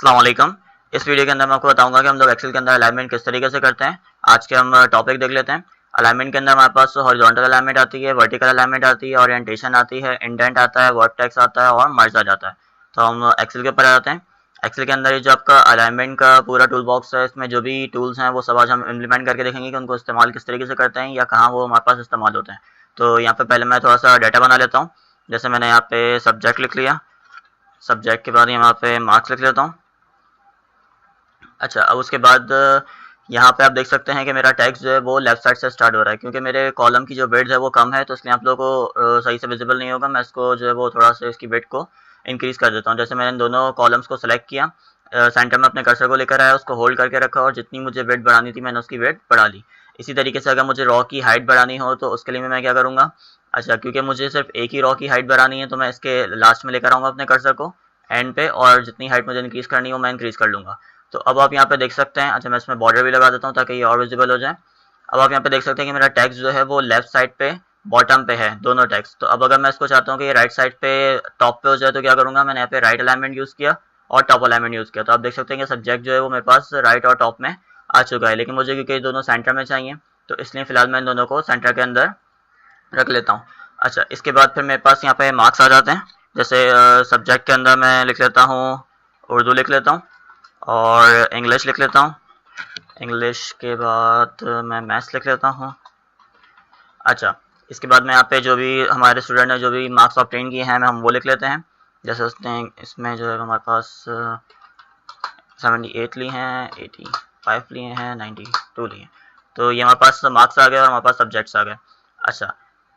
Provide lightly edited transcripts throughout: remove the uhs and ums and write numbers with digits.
अस्सलाम वालेकुम। इस वीडियो के अंदर मैं आपको बताऊंगा कि हम लोग एक्सेल के अंदर अलाइनमेंट किस तरीके से करते हैं। आज के हम टॉपिक देख लेते हैं। अलाइनमेंट के अंदर हमारे पास हॉरिजॉन्टल अलाइनमेंट आती है, वर्टिकल अलाइनमेंट आती है, ओरिएंटेशन आती है, इंडेंट आता है, वर्टेक्स आता है और मर्ज आ जाता है। तो हम एक्सेल के ऊपर आ जाते हैं। एक्सेल के अंदर ये जो आपका अलाइनमेंट का पूरा टूल बॉक्स है, इसमें जो भी टूल्स हैं वो सब आज हम इम्प्लीमेंट करके देखेंगे कि उनको इस्तेमाल किस तरीके से करते हैं या कहाँ वो हमारे पास इस्तेमाल होते हैं। तो यहाँ पे पहले मैं थोड़ा सा डाटा बना लेता हूँ। जैसे मैंने यहाँ पे सब्जेक्ट लिख लिया, सब्जेक्ट के बाद यहाँ पे मार्क्स लिख लेता हूँ। अच्छा, अब उसके बाद यहाँ पे आप देख सकते हैं कि मेरा टेक्स्ट जो है वो लेफ्ट साइड से स्टार्ट हो रहा है, क्योंकि मेरे कॉलम की जो विड्थ है वो कम है, तो इसलिए आप लोगों को सही से विजिबल नहीं होगा। मैं इसको जो है वो थोड़ा सा इसकी विड्थ को इंक्रीज कर देता हूँ। जैसे मैंने दोनों कॉलम्स को सेलेक्ट किया, सेंटर में अपने कर्सर को लेकर आया, उसको होल्ड करके रखा और जितनी मुझे विड्थ बढ़ानी थी मैंने उसकी विड्थ बढ़ा ली। इसी तरीके से अगर मुझे रॉ की हाइट बढ़ानी हो तो उसके लिए मैं क्या करूँगा, अच्छा क्योंकि मुझे सिर्फ एक ही रॉ की हाइट बढ़ानी है तो मैं इसके लास्ट में लेकर आऊँगा अपने कर्सर को एंड पे, और जितनी हाइट मुझे इंक्रीज करनी हो मैं इंक्रीज कर लूँगा। तो अब आप यहाँ पे देख सकते हैं, अच्छा मैं इसमें बॉर्डर भी लगा देता हूँ ताकि ये और विजिबल हो जाए। अब आप यहाँ पे देख सकते हैं कि मेरा टेक्स्ट जो है वो लेफ्ट साइड पे बॉटम पे है, दोनों टेक्स्ट। तो अब अगर मैं इसको चाहता हूँ कि ये राइट साइड पे टॉप पे हो जाए तो क्या करूँगा, मैंने यहाँ पे राइट अलाइनमेंट यूज़ किया और टॉप अलाइनमेंट यूज़ किया। तो आप देख सकते हैं कि सब्जेक्ट जो है वो मेरे पास राइट और टॉप में आ चुका है, लेकिन मुझे क्योंकि दोनों सेंटर में चाहिए तो इसलिए फिलहाल मैं इन दोनों को सेंटर के अंदर रख लेता हूँ। अच्छा, इसके बाद फिर मेरे पास यहाँ पे मार्क्स आ जाते हैं। जैसे सब्जेक्ट के अंदर मैं लिख लेता हूँ, उर्दू लिख लेता हूँ और इंग्लिश लिख लेता हूँ। इंग्लिश के बाद मैं मैथ्स लिख लेता हूँ। अच्छा, इसके बाद में यहाँ पे जो भी हमारे स्टूडेंट ने जो भी मार्क्स ऑब्टेन किए हैं हम वो लिख लेते हैं। जैसे उसने इसमें जो है हमारे पास 78 लिए हैं, 85 लिए हैं, 92 लिए हैं। तो ये हमारे पास मार्क्स आ गए और हमारे पास सब्जेक्ट्स आ गए। अच्छा,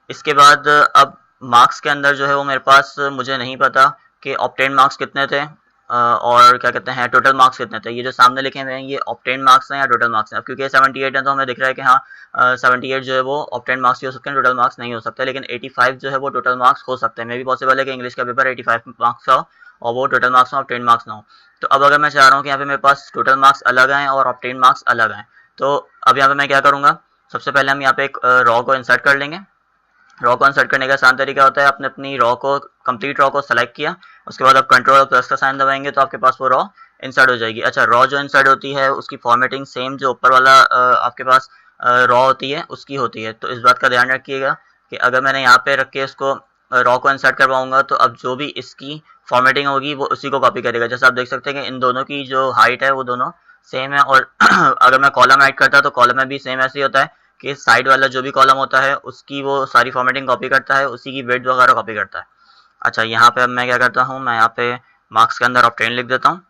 इसके बाद अब मार्क्स के अंदर जो है वो मेरे पास मुझे नहीं पता कि ऑब्टेन मार्क्स कितने थे और क्या कहते हैं टोटल मार्क्स कितने थे। ये जो सामने लिखे हुए हैं ये ऑब्टेन मार्क्स हैं या टोटल मार्क्स हैं। अब क्योंकि 78 है तो हमें दिख रहा है कि हाँ 78 जो है वो ऑब्टेन मार्क्स ही हो सकते हैं, टोटल मार्क्स नहीं हो सकते। लेकिन 85 जो है वो टोटल मार्क्स हो सकते हैं। मे भी पॉसिबल है कि इंग्लिश का पेपर 85 मार्क्स का हो और वो टोटल मार्क्स में ऑब्टेन मार्क्स ना हो। तो अब अगर मैं चाह रहा हूँ कि यहाँ पे मेरे पास टोटल मार्क्स अलग आएँ और ऑब्टेन मार्क्स अलग आएँ, तो अब यहाँ पे मैं क्या करूँगा, सबसे पहले हम यहाँ पे एक रॉ को इंसर्ट कर लेंगे। रॉ को इंसर्ट करने का आसान तरीका होता है, आपने अपनी रॉ को कंप्लीट रॉ को सेलेक्ट किया, उसके बाद आप कंट्रोल और प्लस का साइन दबाएंगे तो आपके पास वो रॉ इंसर्ट हो जाएगी। अच्छा, रॉ जो इंसर्ट होती है उसकी फॉर्मेटिंग सेम जो ऊपर वाला आपके पास रॉ होती है उसकी होती है। तो इस बात का ध्यान रखिएगा कि अगर मैंने यहाँ पे रख के इसको रॉ को इंसर्ट करवाऊंगा तो अब जो भी इसकी फॉर्मेटिंग होगी वो उसी को कॉपी करेगा। जैसे आप देख सकते हैं कि इन दोनों की जो हाइट है वो दोनों सेम है, और अगर मैं कॉलम ऐड करता तो कॉलम में भी सेम ऐसे ही होता है कि साइड वाला जो भी कॉलम होता है उसकी वो सारी फॉर्मेटिंग कॉपी करता है, उसी की विड्थ वगैरह कॉपी करता है। अच्छा, यहाँ पे अब मैं क्या करता हूँ, मैं यहाँ पे मार्क्स के अंदर ऑब्टेन लिख देता हूँ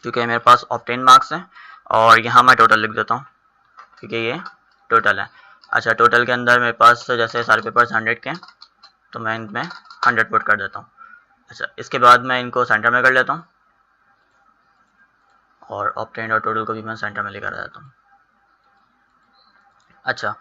क्योंकि मेरे पास ऑब्टेन मार्क्स हैं, और यहाँ मैं टोटल लिख देता हूँ क्योंकि ये टोटल है। अच्छा, टोटल के अंदर मेरे पास जैसे सारे पेपर्स 100 के हैं तो मैं इनमें 100 पुट कर देता हूँ। अच्छा, इसके बाद मैं इनको सेंटर में कर लेता हूँ और ऑब्टेन और टोटल को भी मैं सेंटर में लेकर आ जाता हूँ। अच्छा,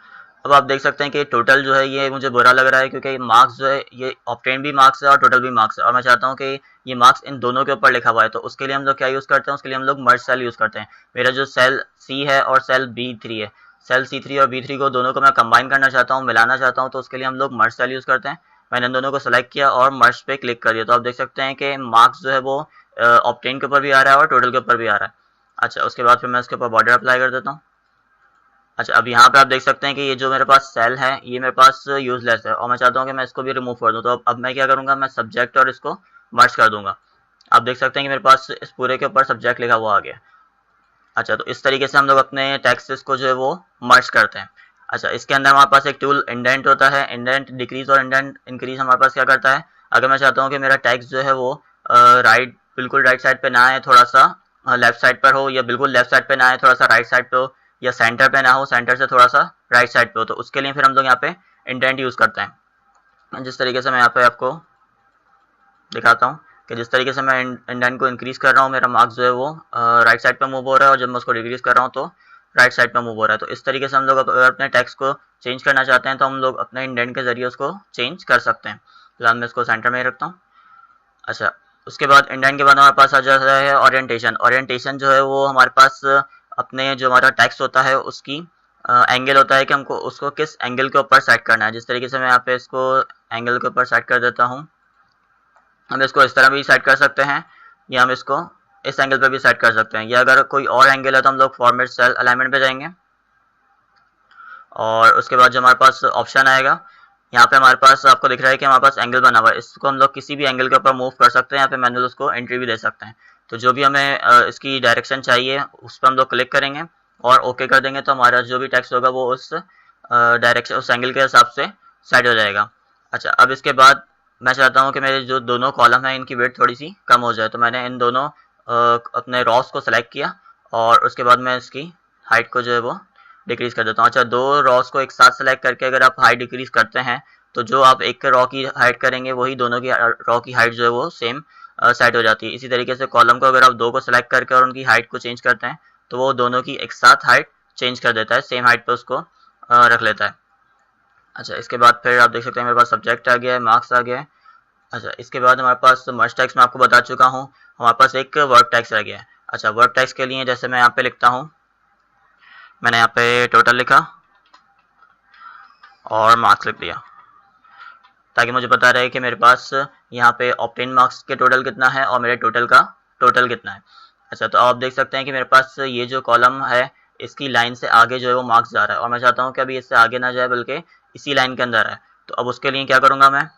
अब आप देख सकते हैं कि टोटल जो है ये मुझे बुरा लग रहा है क्योंकि मार्क्स जो है ये ऑब्टेन भी मार्क्स है और टोटल भी मार्क्स है, और मैं चाहता हूँ कि ये मार्क्स इन दोनों के ऊपर लिखा हुआ है। तो उसके लिए हम लोग क्या यूज़ करते हैं, उसके लिए हम लोग मर्ज सेल यूज़ करते हैं। मेरा जो सेल सी है और सेल B3 है, सेल C3 और B3 को दोनों को मैं कंबाइन करना चाहता हूँ, मिलाना चाहता हूँ, तो उसके लिए हम लोग मर्ज सेल यूज़ करते हैं। मैंने इन दोनों को सेलेक्ट किया और मर्ज पे क्लिक कर दिया तो आप देख सकते हैं कि मार्क्स जो है वो ऑब्टेन के ऊपर भी आ रहा है और टोटल के ऊपर भी आ रहा है। अच्छा, उसके बाद फिर मैं इसके ऊपर बॉर्डर अप्लाई कर देता हूँ। अच्छा, अब यहाँ पे आप देख सकते हैं कि ये जो मेरे पास सेल है ये मेरे पास यूजलेस है और मैं चाहता हूँ कि मैं इसको भी रिमूव कर दूँ। तो अब मैं क्या करूँगा, मैं सब्जेक्ट और इसको मर्ज कर दूंगा। आप देख सकते हैं कि मेरे पास इस पूरे के ऊपर सब्जेक्ट लिखा हुआ आ गया। अच्छा, तो इस तरीके से हम लोग अपने टेक्स्ट को जो है वो मर्ज करते हैं। अच्छा, इसके अंदर हमारे पास एक टूल इंडेंट होता है। इंडेंट डिक्रीज और इंडेंट इंक्रीज हमारे पास क्या करता है, अगर मैं चाहता हूँ कि मेरा टेक्स्ट जो है वो बिल्कुल राइट साइड पे ना आए, थोड़ा सा लेफ्ट साइड पर हो, या बिल्कुल लेफ्ट साइड पे ना आए थोड़ा सा राइट साइड पे हो, या सेंटर पे ना हो सेंटर से थोड़ा सा राइट साइड पे हो, तो उसके लिए फिर हम लोग यहाँ पे इंडेंट यूज़ करते हैं। जिस तरीके से मैं यहाँ पे आपको दिखाता हूँ कि जिस तरीके से मैं इंडेंट को इंक्रीज कर रहा हूँ मेरा मार्क्स जो है वो राइट साइड पे मूव हो रहा है, और जब मैं उसको डिक्रीज कर रहा हूँ तो राइट साइड पे मूव हो रहा है। तो इस तरीके से हम लोग अगर अपने टेक्स्ट को चेंज करना चाहते हैं तो हम लोग अपने इंडेंट के जरिए उसको चेंज कर सकते हैं। फिलहाल मैं इसको सेंटर में ही रखता हूँ। अच्छा, उसके बाद इंडेंट के बाद हमारे पास आ जाता है ओरिएंटेशन। ओरिएंटेशन जो है वो हमारे पास अपने जो हमारा टेक्स्ट होता है उसकी एंगल होता है कि हमको उसको किस एंगल के ऊपर सेट करना है। जिस तरीके से मैं यहाँ पे इसको एंगल के ऊपर सेट कर देता हूँ, हम इसको इस तरह भी सेट कर सकते हैं या हम इसको इस एंगल पे भी सेट कर सकते हैं, या अगर कोई और एंगल है तो हम लोग फॉर्मेट सेल अलाइनमेंट पे जाएंगे और उसके बाद जो हमारे पास ऑप्शन आएगा, यहाँ पे हमारे पास आपको दिख रहा है कि हमारे पास एंगल बना हुआ है, इसको हम लोग किसी भी एंगल के ऊपर मूव कर सकते हैं, यहाँ पे मैनुअल उसको एंट्री भी दे सकते हैं। तो जो भी हमें इसकी डायरेक्शन चाहिए उस पर हम लोग क्लिक करेंगे और ओके कर देंगे, तो हमारा जो भी टेक्स्ट होगा वो उस डायरेक्शन उस एंगल के हिसाब से सेट हो जाएगा। अच्छा, अब इसके बाद मैं चाहता हूँ कि मेरे जो दोनों कॉलम हैं इनकी वेट थोड़ी सी कम हो जाए, तो मैंने इन दोनों अपने रॉस को सेलेक्ट किया और उसके बाद मैं इसकी हाइट को जो है वो डिक्रीज कर देता हूँ। अच्छा, दो रॉस को एक साथ सेलेक्ट करके अगर आप हाइट डिक्रीज करते हैं तो जो आप एक रॉ की हाइट करेंगे वही दोनों की रॉ की हाइट जो है वो सेम सेट हो जाती है। इसी तरीके से कॉलम को अगर आप दो को सेलेक्ट करके और उनकी हाइट को चेंज करते हैं तो वो दोनों की एक साथ हाइट चेंज कर देता है, सेम हाइट पे उसको रख लेता है। अच्छा, इसके बाद फिर आप देख सकते हैं मेरे पास सब्जेक्ट आ गया है, मार्क्स आ गया है। अच्छा, इसके बाद हमारे पास मर्ज टैक्स मैं आपको बता चुका हूँ, हमारे पास एक वर्ब टैक्स रह गया है। अच्छा, वर्ब टैक्स के लिए जैसे मैं यहाँ पे लिखता हूँ, मैंने यहाँ पे टोटल लिखा और मार्क्स लिख दिया ताकि मुझे पता रहे कि मेरे पास यहाँ पे ऑब्टेन मार्क्स के टोटल कितना है और मेरे टोटल का टोटल कितना है। अच्छा, तो आप देख सकते हैं कि मेरे पास ये जो कॉलम है इसकी लाइन से आगे जो है वो मार्क्स जा रहा है और मैं चाहता हूँ कि अभी इससे आगे ना जाए बल्कि इसी लाइन के अंदर है। तो अब उसके लिए क्या करूँगा, मैं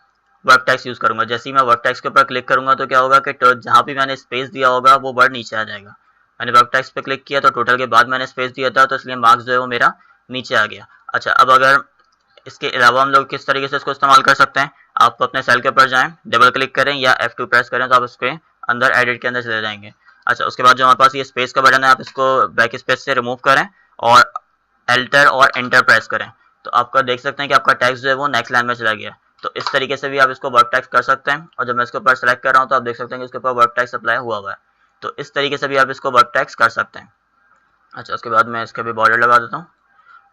वर्ब टैक्स यूज़ करूँगा। जैसे ही मैं वर्ब टैक्स के ऊपर क्लिक करूँगा तो क्या होगा कि जहाँ भी मैंने स्पेस दिया होगा वो वर्ड नीचे आ जाएगा। मैंने वर्ब टैक्स पे क्लिक किया तो टोटल के बाद मैंने स्पेस दिया था तो इसलिए मार्क्स जो है वो मेरा नीचे आ गया। अच्छा, अब अगर इसके अलावा हम लोग किस तरीके से इसको इस्तेमाल कर सकते हैं, आप अपने सेल के ऊपर जाएं, डबल क्लिक करें या F2 प्रेस करें तो आप इसके अंदर एडिट के अंदर चले जाएंगे। अच्छा, उसके बाद जो हमारे पास ये स्पेस का बटन है आप इसको बैक स्पेस से रिमूव करें और एल्टर और एंटर प्रेस करें तो आपका देख सकते हैं कि आपका टेक्स्ट जो है वो नेक्स्ट लाइन में चला गया। तो इस तरीके से भी आप इसको वर्ब टैक्स कर सकते हैं और जब मैं इसके ऊपर सेलेक्ट कर रहा हूँ तो आप देख सकते हैं कि इसके ऊपर वर्ब टैक्स अप्लाई हुआ है। तो इस तरीके से भी आप इसको वर्ब टैक्स कर सकते हैं। अच्छा, उसके बाद मैं इसके भी बॉर्डर लगा देता हूँ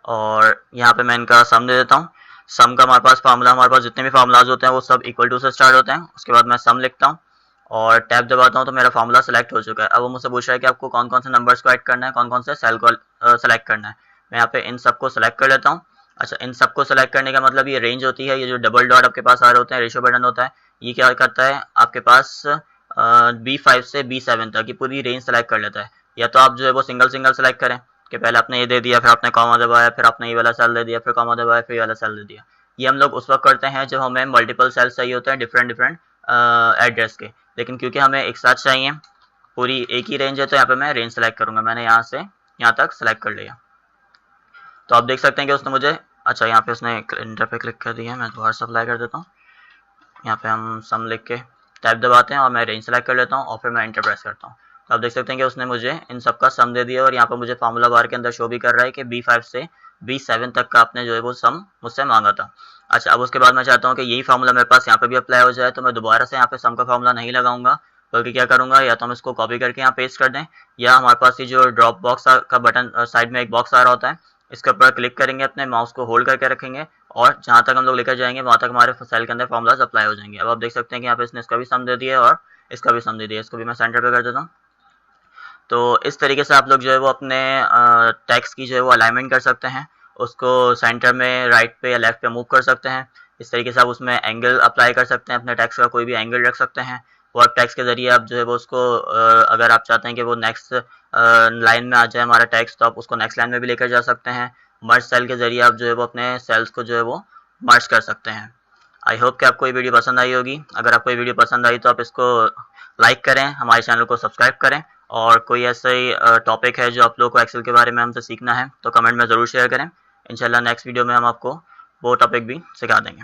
और यहाँ पे मैं इनका सम दे देता हूँ। सम का हमारे पास फार्मूला, हमारे पास जितने भी फार्मूलाज होते हैं वो सब इक्वल टू से स्टार्ट होते हैं। उसके बाद मैं सम लिखता हूँ और टैब दबाता हूँ तो मेरा फार्मूला सेलेक्ट हो चुका है। अब वो मुझसे पूछ रहा है कि आपको कौन कौन से नंबर्स को ऐड करना है, कौन कौन से सेल को सेलेक्ट करना है। मैं यहाँ पे इन सबको सेलेक्ट कर लेता हूँ। अच्छा, इन सबको सेलेक्ट करने का मतलब ये रेंज होती है, ये जो डबल डॉट आपके पास आ रहे होते हैं, रेशियो बटन होता है, ये क्या करता है आपके पास B5 से B7 तक की पूरी रेंज सेलेक्ट कर लेता है। या तो आप जो है वो सिंगल सिंगल सेलेक्ट करें कि पहले आपने ये दे दिया, फिर आपने कॉमा दबाया, फिर आपने ये वाला सेल दे दिया, फिर कॉमा दबाया, फिर ये वाला सेल दे दिया। ये हम लोग उस वक्त करते हैं जब हमें मल्टीपल सेल्स चाहिए होते हैं डिफरेंट डिफरेंट एड्रेस के, लेकिन क्योंकि हमें एक साथ चाहिए पूरी एक ही रेंज है तो यहाँ पे मैं रेंज सेलेक्ट करूँगा। मैंने यहाँ से यहाँ तक सेलेक्ट कर लिया तो आप देख सकते हैं कि उसने मुझे, अच्छा यहाँ पे उसने एंटर पे क्लिक कर दिया, मैं दोबारा से अप्लाई कर देता हूँ। यहाँ पे हम सम लिख के टाइप दबाते हैं और मैं रेंज सेलेक्ट कर लेता हूँ और फिर मैं एंटर प्रेस करता हूँ। तो आप देख सकते हैं कि उसने मुझे इन सब का सम दे दिया और यहाँ पर मुझे फार्मूला बार के अंदर शो भी कर रहा है कि B5 से B7 तक का आपने जो है वो सम मुझसे मांगा था। अच्छा, अब उसके बाद मैं चाहता हूँ कि यही फार्मूला मेरे पास यहाँ पे भी अप्लाई हो जाए, तो मैं दोबारा से यहाँ पे सम का फार्मूला नहीं लगाऊंगा बल्कि क्या करूँगा, या तो हम इसको कॉपी करके यहाँ पेस्ट कर दें या हमारे पास ये जो ड्रॉप बॉक्स का बटन साइड में एक बॉक्स आ रहा होता है, इसके ऊपर क्लिक करेंगे, अपने माउस को होल्ड करके रखेंगे और जहाँ तक हम लोग लेकर जाएंगे वहाँ तक हमारे सेल के अंदर फार्मूलाज अप्लाई हो जाएंगे। अब आप देख सकते हैं कि यहाँ पे इसने इसका भी सम दे दिया और इसका भी सम दे दिया। इसको भी मैं सेंटर पे कर देता हूँ। तो इस तरीके से आप लोग जो है वो अपने टेक्स्ट की जो है वो अलाइनमेंट कर सकते हैं, उसको सेंटर में राइट पे या लेफ्ट पे मूव कर सकते हैं। इस तरीके से आप उसमें एंगल अप्लाई कर सकते हैं, अपने टेक्स्ट का कोई भी एंगल रख सकते हैं। वर्ब टेक्स्ट के जरिए आप जो है वो उसको अगर आप चाहते हैं कि वो नेक्स्ट लाइन में आ जाए हमारा टेक्स्ट तो आप उसको नेक्स्ट लाइन में भी लेकर जा सकते हैं। मर्ज सेल के जरिए आप जो है वो अपने सेल्स को जो है वो मर्ज कर सकते हैं। आई होप कि आपको ये वीडियो पसंद आई होगी। अगर आपको ये वीडियो पसंद आई तो आप इसको लाइक करें, हमारे चैनल को सब्सक्राइब करें और कोई ऐसा ही टॉपिक है जो आप लोगों को एक्सेल के बारे में हमसे सीखना है तो कमेंट में ज़रूर शेयर करें। इंशाल्लाह नेक्स्ट वीडियो में हम आपको वो टॉपिक भी सिखा देंगे।